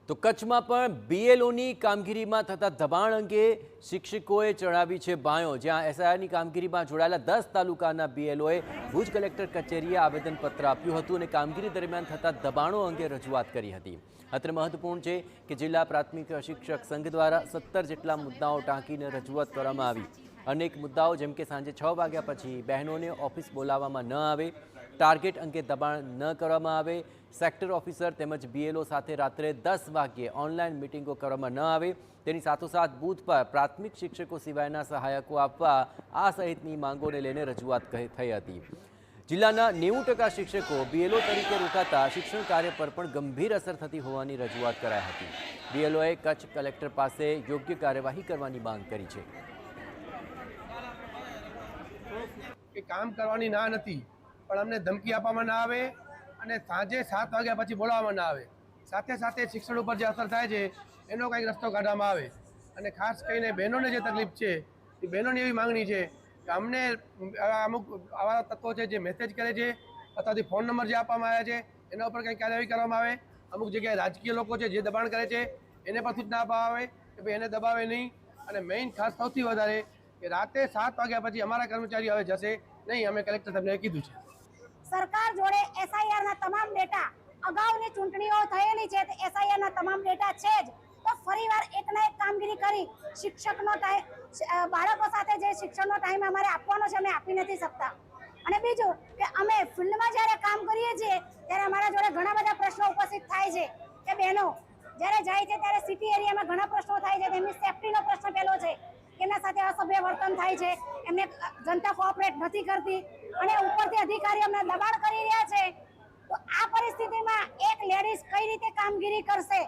તો કચ્છમાં પણ બીએલઓની કામગીરીમાં થતા દબાણ અંગે શિક્ષકોએ ચડાવી છે બાયો, જ્યાં એસઆઈઆરની કામગીરીમાં જોડાયેલા 10 તાલુકાના બીએલઓએ ભુજ કલેક્ટર કચેરીએ આવેદનપત્ર આપ્યું હતું અને કામગીરી દરમિયાન થતા દબાણો અંગે રજૂઆત કરી હતી. અત્રે મહત્વપૂર્ણ છે કે જિલ્લા પ્રાથમિક શિક્ષક સંઘ દ્વારા 17 જેટલા મુદ્દાઓ ટાંકીને રજૂઆત કરવામાં આવી. અનેક મુદ્દાઓ જેમ કે સાંજે 6 વાગ્યા પછી બહેનોને ઓફિસ બોલાવવામાં ન આવે, ટાર્ગેટ અંગે દબાણ ન કરવામાં આવે, સેક્ટર ઓફિસર તેમજ બીએલઓ સાથે રાત્રે 10 વાગ્યે ઓનલાઈન મિટિંગો કરવામાં ન આવે, તેની સાથોસાથ બૂથ પર પ્રાથમિક શિક્ષકો સિવાયના સહાયકો આપવા આ સહિતની માંગોને લઈને રજૂઆત થઈ હતી. જિલ્લાના 90% શિક્ષકો બીએલઓ તરીકે રોકાતા શિક્ષણ કાર્ય પર પણ ગંભીર અસર થતી હોવાની રજૂઆત કરાઈ હતી. બીએલઓએ કચ્છ કલેક્ટર પાસે યોગ્ય કાર્યવાહી કરવાની માંગ કરી છે. કે કામ કરવાની ના નથી, પણ અમને ધમકી આપવામાં ના આવે અને સાંજે 7 વાગ્યા પછી બોલાવવામાં ના આવે. સાથે સાથે શિક્ષણ ઉપર જે અસર થાય છે એનો કંઈક રસ્તો કાઢવામાં આવે. અને ખાસ કરીને બહેનોને જે તકલીફ છે એ બહેનોની એવી માંગણી છે કે અમને અમુક આવા તત્વો છે જે મેસેજ કરે છે અથવા ફોન નંબર જે આપવામાં આવ્યા છે એના ઉપર કંઈક કાર્યવાહી કરવામાં આવે. અમુક જગ્યાએ રાજકીય લોકો છે જે દબાણ કરે છે એને પણ સૂચના આપવામાં આવે કે ભાઈ એને દબાવે નહીં. અને મેઇન ખાસ સૌથી વધારે કે રાતે 7 વાગ્યા પછી અમારા કર્મચારીઓ હવે જશે નહીં, અમે કલેક્ટર સાહેબને કીધું છે. સરકાર જોડે એસઆઈઆરના તમામ ડેટા, અગાઉની ચૂંટણીઓ થયેલી છે તો એસઆઈઆરના તમામ ડેટા છે જ, તો ફરીવાર એકના એક કામગીરી કરી શિક્ષકનો ટાઈમ, બાળકો સાથે જે શિક્ષણનો ટાઈમ અમારે આપવાનો છે અમે આપી નથી શકતા. અને બીજું કે અમે ફિલ્ડમાં જ્યારે કામ કરીએ છીએ ત્યારે અમારા જોડે ઘણા બધા પ્રશ્નો ઉપસ્થિત થાય છે કે બહેનો જ્યારે જાય છે ત્યારે સિટી એરિયામાં ઘણા પ્રશ્નો થાય છે. તેમની સેફટીનો પ્રશ્ન પહેલો છે, એના સાથે અસભ્ય વર્તન થાય છે, એમને જનતા કોઓપરેટ નથી કરતી અને ઉપરથી અધિકારીઓ અમને દબાણ કરી રહ્યા છે. તો આ પરિસ્થિતિમાં એક લેડીઝ કઈ રીતે કામગીરી કરશે?